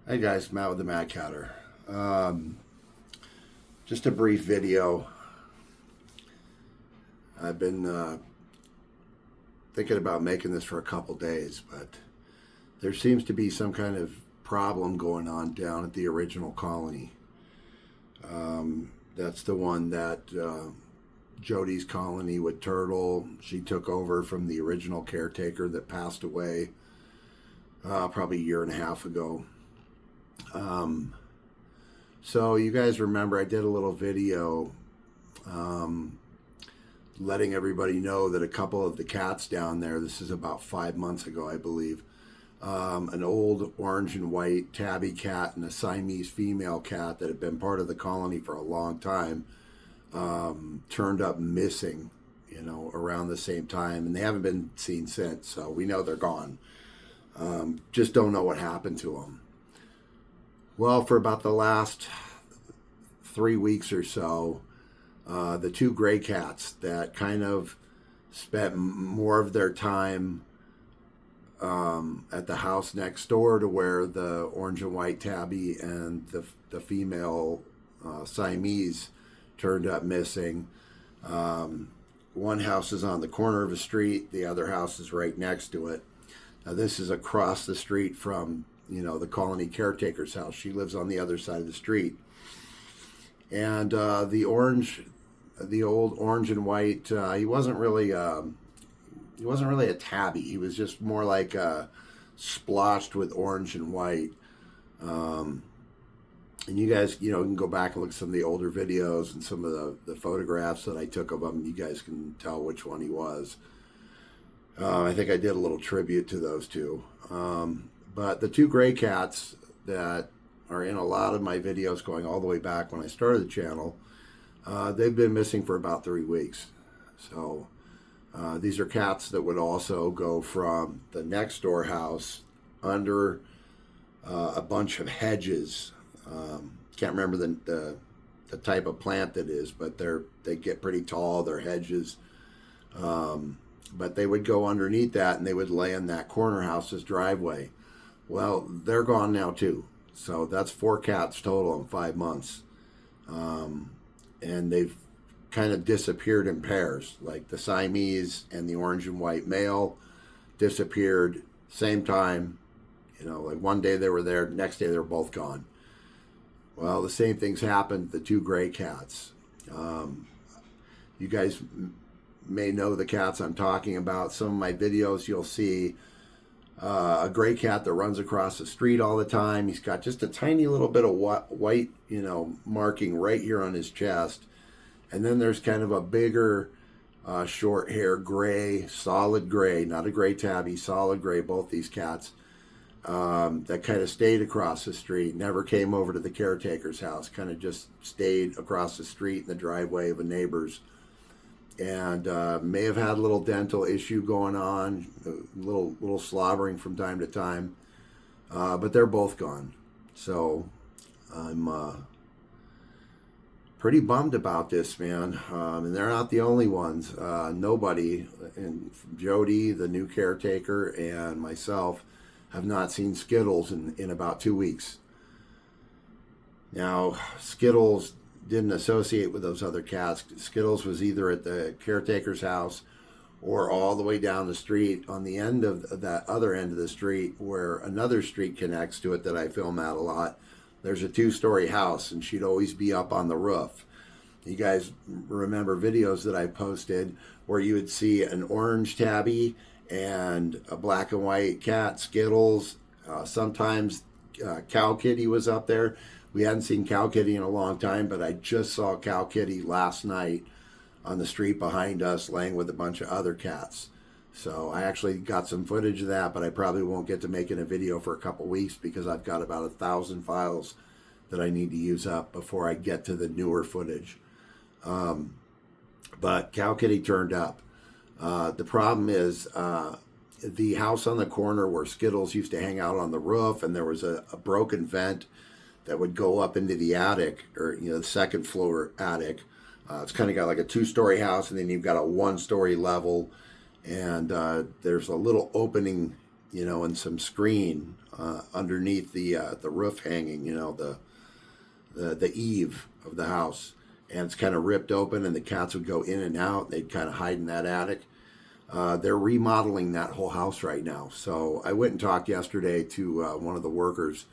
Hey guys, Matt with the Mad Catter. Just a brief video. I've been thinking about making this for a couple days, but there seems to be some kind of problem going on down at the original colony. That's the one that Jody's colony with Turtle. She took over from the original caretaker that passed away probably a year and a half ago. So you guys remember I did a little video letting everybody know that a couple of the cats down there, this is about 5 months ago I believe, an old orange and white tabby cat and a Siamese female cat that had been part of the colony for a long time turned up missing, around the same time, and they haven't been seen since, so we know they're gone. Just don't know what happened to them. Well, for about the last 3 weeks or so, the two gray cats that kind of spent more of their time at the house next door to where the orange and white tabby and the female Siamese turned up missing. One house is on the corner of a street, the other house is right next to it. Now this is across the street from the colony caretaker's house. She lives on the other side of the street. And the old orange and white, he wasn't really a tabby. He was just more like splotched with orange and white. And you guys, can go back and look at some of the older videos and some of the photographs that I took of him. You guys can tell which one he was. I think I did a little tribute to those two. But the two gray cats that are in a lot of my videos going all the way back when I started the channel, they've been missing for about 3 weeks. So these are cats that would also go from the next door house under a bunch of hedges. Can't remember the type of plant that is, but they get pretty tall. They're hedges. But they would go underneath that and they would lay in that corner house's driveway. Well, they're gone now too. So that's 4 cats total in 5 months. And they've kind of disappeared in pairs. Like the Siamese and the orange and white male disappeared same time. Like one day they were there, next day they were both gone. Well, the same things happened to the two gray cats. You guys may know the cats I'm talking about. Some of my videos you'll see a gray cat that runs across the street all the time. He's got just a tiny little bit of white, marking right here on his chest. And then there's kind of a bigger short hair gray, solid gray, not a gray tabby, solid gray, both these cats, that kind of stayed across the street, never came over to the caretaker's house, kind of just stayed across the street in the driveway of a neighbor's. And may have had a little dental issue going on, a little slobbering from time to time, but they're both gone. So I'm pretty bummed about this, man. And they're not the only ones. Nobody, and Jody, the new caretaker, and myself have not seen Skittles in about 2 weeks. Now, Skittles didn't associate with those other cats. Skittles was either at the caretaker's house or all the way down the street on the end of that other end of the street where another street connects to it that I film at a lot. There's a 2-story house and she'd always be up on the roof. You guys remember videos that I posted where you would see an orange tabby and a black and white cat, Skittles. Sometimes Cow Kitty was up there. We hadn't seen Cow Kitty in a long time, but I just saw Cow Kitty last night on the street behind us laying with a bunch of other cats. So I actually got some footage of that, but I probably won't get to making a video for a couple weeks because I've got about 1,000 files that I need to use up before I get to the newer footage. But Cow Kitty turned up. The problem is the house on the corner where Skittles used to hang out on the roof, and there was a broken vent that would go up into the attic, or the second floor attic. It's kind of got like a two-story house, and then you've got a one-story level, and there's a little opening, and some screen underneath the roof hanging, the eave of the house, and it's kind of ripped open, and the cats would go in and out. They'd kind of hide in that attic. They're remodeling that whole house right now. So I went and talked yesterday to one of the workers.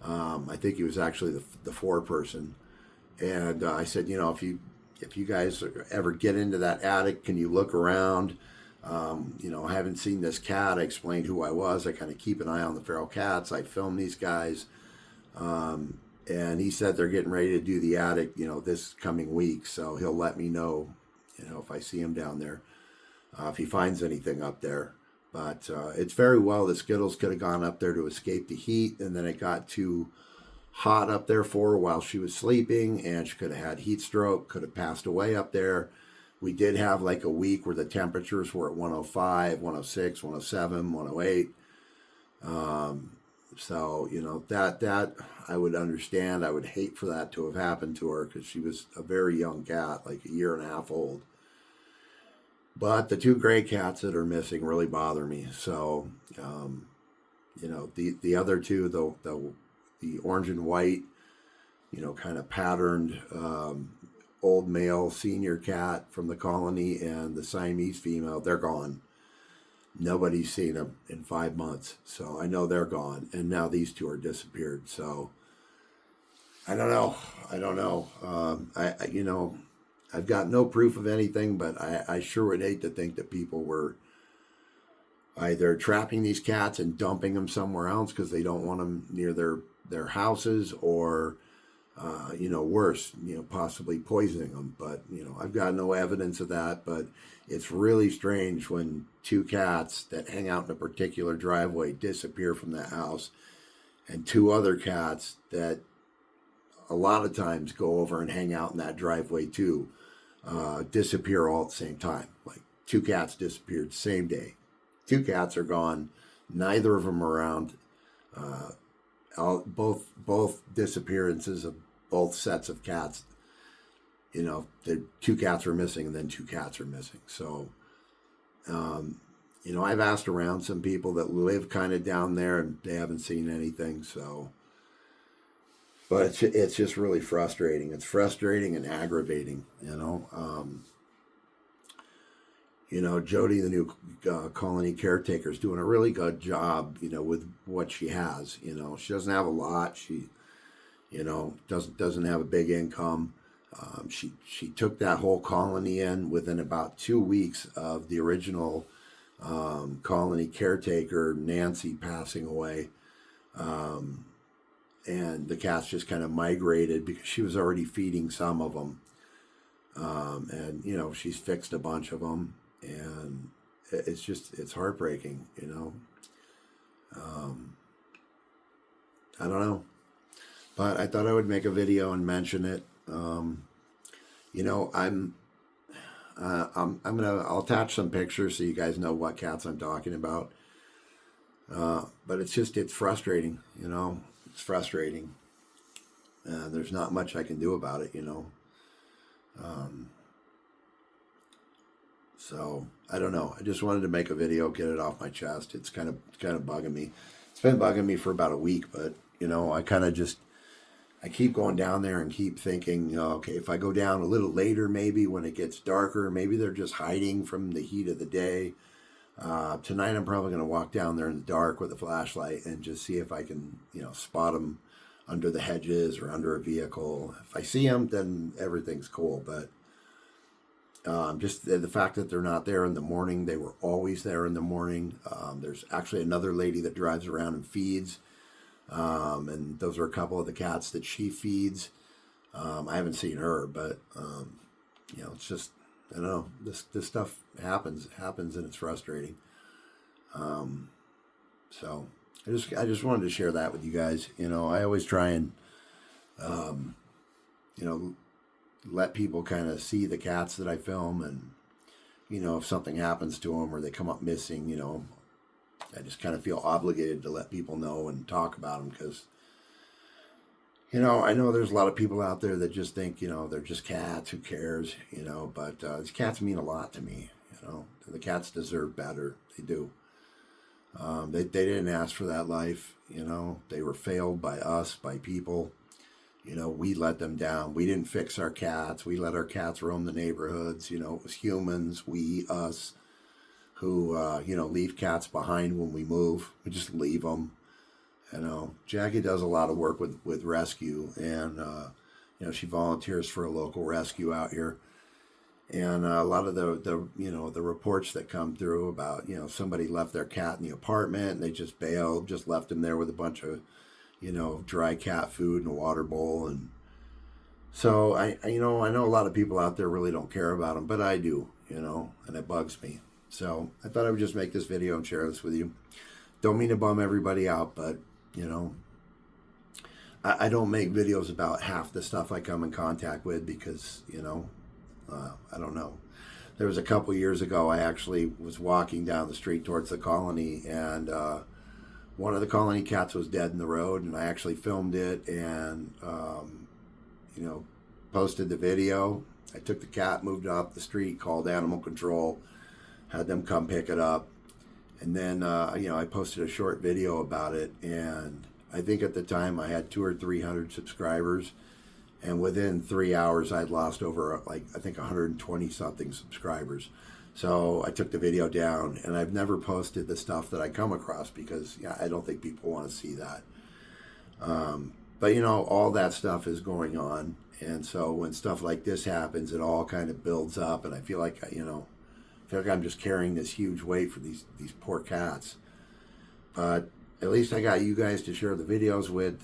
I think he was actually the foreperson, and I said, if you guys ever get into that attic, can you look around? I haven't seen this cat. I explained who I was. I kind of keep an eye on the feral cats. I film these guys. And he said they're getting ready to do the attic, this coming week. So he'll let me know, if I see him down there, if he finds anything up there. But it's very well that Skittles could have gone up there to escape the heat, and then it got too hot up there for her while she was sleeping, and she could have had heat stroke, could have passed away up there. We did have like a week where the temperatures were at 105, 106, 107, 108. So, that I would understand. I would hate for that to have happened to her because she was a very young cat, like a year and a half old. But the two gray cats that are missing really bother me. So, the other two, the orange and white, kind of patterned old male senior cat from the colony, and the Siamese female, they're gone. Nobody's seen them in 5 months, so I know they're gone. And now these two are disappeared. So I don't know. I've got no proof of anything, but I sure would hate to think that people were either trapping these cats and dumping them somewhere else because they don't want them near their houses, or worse, possibly poisoning them. But, I've got no evidence of that, but it's really strange when two cats that hang out in a particular driveway disappear from that house, and two other cats that a lot of times go over and hang out in that driveway too, disappear all at the same time. Like two cats disappeared same day. Two cats are gone. Neither of them around. Both disappearances of both sets of cats, the two cats are missing, and then two cats are missing. So, I've asked around some people that live kind of down there, and they haven't seen anything. So, but it's just really frustrating. It's frustrating and aggravating, Jody, the new colony caretaker, is doing a really good job, with what she has. She doesn't have a lot. She, doesn't have a big income. She took that whole colony in within about 2 weeks of the original colony caretaker, Nancy, passing away. And the cats just kind of migrated because she was already feeding some of them. And, she's fixed a bunch of them. And it's heartbreaking, I don't know. But I thought I would make a video and mention it. I'll attach some pictures so you guys know what cats I'm talking about. But it's frustrating, it's frustrating. There's not much I can do about it, So I don't know. I just wanted to make a video, get it off my chest. It's kind of bugging me. It's been bugging me for about a week, but I keep going down there and keep thinking, okay, if I go down a little later, maybe when it gets darker, maybe they're just hiding from the heat of the day. Tonight I'm probably going to walk down there in the dark with a flashlight and just see if I can, spot them under the hedges or under a vehicle. If I see them, then everything's cool. But just the fact that they're not there in the morning, they were always there in the morning. There's actually another lady that drives around and feeds. And those are a couple of the cats that she feeds. I haven't seen her, but, it's just, I don't know, this stuff happens and it's frustrating. So I just wanted to share that with you guys. I always try and, let people kind of see the cats that I film, and, if something happens to them or they come up missing, I just kind of feel obligated to let people know and talk about them because, I know there's a lot of people out there that just think, they're just cats. Who cares? But these cats mean a lot to me. The cats deserve better. They do. They didn't ask for that life. They were failed by us, by people. We let them down. We didn't fix our cats. We let our cats roam the neighborhoods. It was humans, us, who, leave cats behind when we move. We just leave them. Jackie does a lot of work with rescue, and, she volunteers for a local rescue out here. And a lot of the reports that come through about, somebody left their cat in the apartment and they just bailed, just left him there with a bunch of, dry cat food and a water bowl. And so I know a lot of people out there really don't care about them, but I do, and it bugs me. So I thought I would just make this video and share this with you. Don't mean to bum everybody out, but, I don't make videos about half the stuff I come in contact with because, I don't know. There was a couple years ago, I actually was walking down the street towards the colony, and one of the colony cats was dead in the road, and I actually filmed it and, posted the video. I took the cat, moved it off the street, called animal control, had them come pick it up. And then, I posted a short video about it, and I think at the time I had 200 or 300 subscribers. And within 3 hours, I'd lost over, I think 120 something subscribers. So I took the video down, and I've never posted the stuff that I come across because I don't think people want to see that. But all that stuff is going on. And so when stuff like this happens, it all kind of builds up. And I feel like, I'm just carrying this huge weight for these poor cats. But at least I got you guys to share the videos with,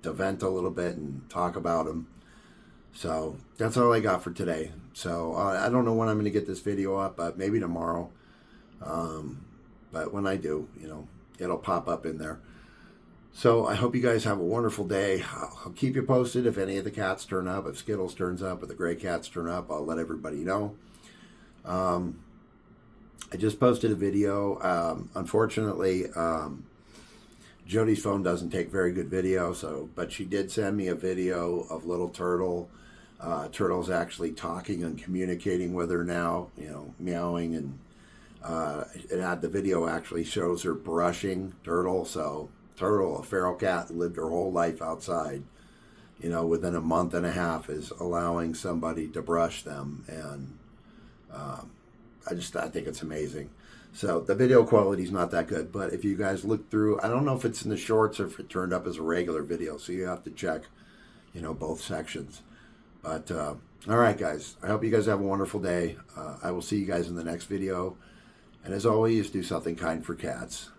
to vent a little bit and talk about them. So that's all I got for today. So I don't know when I'm going to get this video up, but maybe tomorrow. But when I do, it'll pop up in there. So I hope you guys have a wonderful day. I'll keep you posted if any of the cats turn up. If Skittles turns up, or the gray cats turn up, I'll let everybody know. I just posted a video. Unfortunately, Jody's phone doesn't take very good video, but she did send me a video of little Turtle. Turtle's actually talking and communicating with her now, meowing, and the video actually shows her brushing Turtle. So Turtle, a feral cat, lived her whole life outside, within a month and a half is allowing somebody to brush them, and I think it's amazing. So the video quality is not that good, but if you guys look through, I don't know if it's in the shorts or if it turned up as a regular video, so you have to check, both sections. But all right, guys, I hope you guys have a wonderful day. I will see you guys in the next video, and as always, do something kind for cats.